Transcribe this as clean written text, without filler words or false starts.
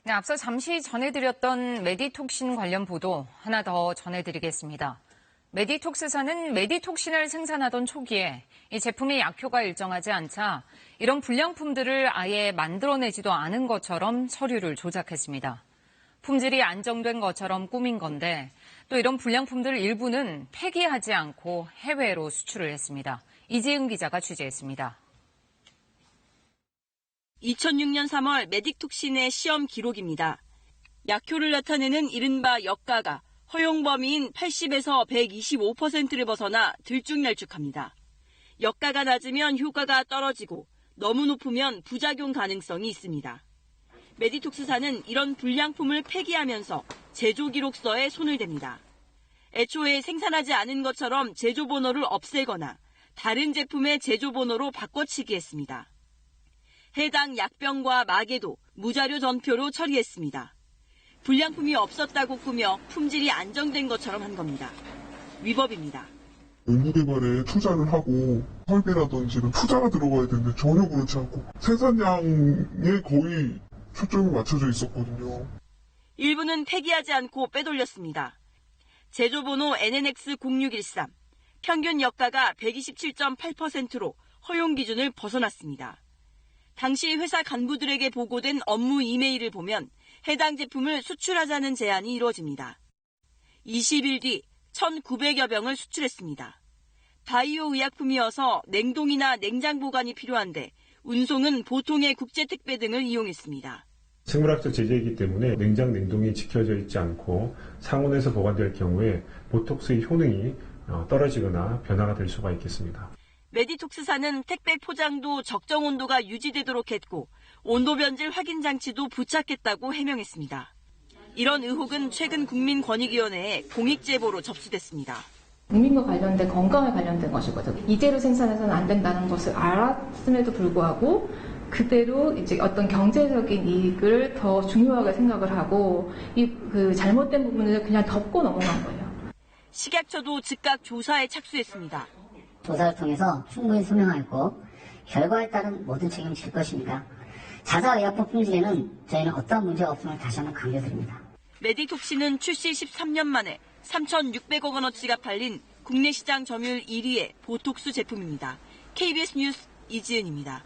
네, 앞서 잠시 전해드렸던 메디톡신 관련 보도 하나 더 전해드리겠습니다. 메디톡스사는 메디톡신을 생산하던 초기에 이 제품의 약효가 일정하지 않자 이런 불량품들을 아예 만들어내지도 않은 것처럼 서류를 조작했습니다. 품질이 안정된 것처럼 꾸민 건데 또 이런 불량품들 일부는 폐기하지 않고 해외로 수출을 했습니다. 이지은 기자가 취재했습니다. 2006년 3월 메딕톡신의 시험 기록입니다. 약효를 나타내는 이른바 역가가 허용 범위인 80에서 125%를 벗어나 들쭉날쭉합니다. 역가가 낮으면 효과가 떨어지고 너무 높으면 부작용 가능성이 있습니다. 메디톡스사는 이런 불량품을 폐기하면서 제조 기록서에 손을 댑니다. 애초에 생산하지 않은 것처럼 제조 번호를 없애거나 다른 제품의 제조 번호로 바꿔치기 했습니다. 해당 약병과 마개도 무자료 전표로 처리했습니다. 불량품이 없었다고 꾸며 품질이 안정된 것처럼 한 겁니다. 위법입니다. 연구개발에 투자를 하고 설계라든지 투자가 들어가야 되는데 전혀 그렇지 않고 생산량에 거의 초점이 맞춰져 있었거든요. 일부는 폐기하지 않고 빼돌렸습니다. 제조번호 NNX0613, 평균 역가가 127.8%로 허용 기준을 벗어났습니다. 당시 회사 간부들에게 보고된 업무 이메일을 보면 해당 제품을 수출하자는 제안이 이루어집니다. 20일 뒤 1,900여 병을 수출했습니다. 바이오 의약품이어서 냉동이나 냉장 보관이 필요한데 운송은 보통의 국제특배 등을 이용했습니다. 생물학적 제재이기 때문에 냉장, 냉동이 지켜져 있지 않고 상온에서 보관될 경우에 보톡스의 효능이 떨어지거나 변화가 될 수가 있겠습니다. 메디톡스사는 택배 포장도 적정 온도가 유지되도록 했고 온도 변질 확인 장치도 부착했다고 해명했습니다. 이런 의혹은 최근 국민권익위원회에 공익제보로 접수됐습니다. 국민과 관련된 건강에 관련된 것이거든요. 이대로 생산해서는 안 된다는 것을 알았음에도 불구하고 그대로 이제 어떤 경제적인 이익을 더 중요하게 생각을 하고 그 잘못된 부분을 그냥 덮고 넘어간 거예요. 식약처도 즉각 조사에 착수했습니다. 조사를 통해서 충분히 소명하였고 결과에 따른 모든 책임을 질 것입니다. 자사의약품 품질에는 저희는 어떠한 문제가 없음을 다시 한번 강조드립니다. 메디톡신은 출시 13년 만에 3,600억 원어치가 팔린 국내 시장 점유율 1위의 보톡스 제품입니다. KBS 뉴스 이지은입니다.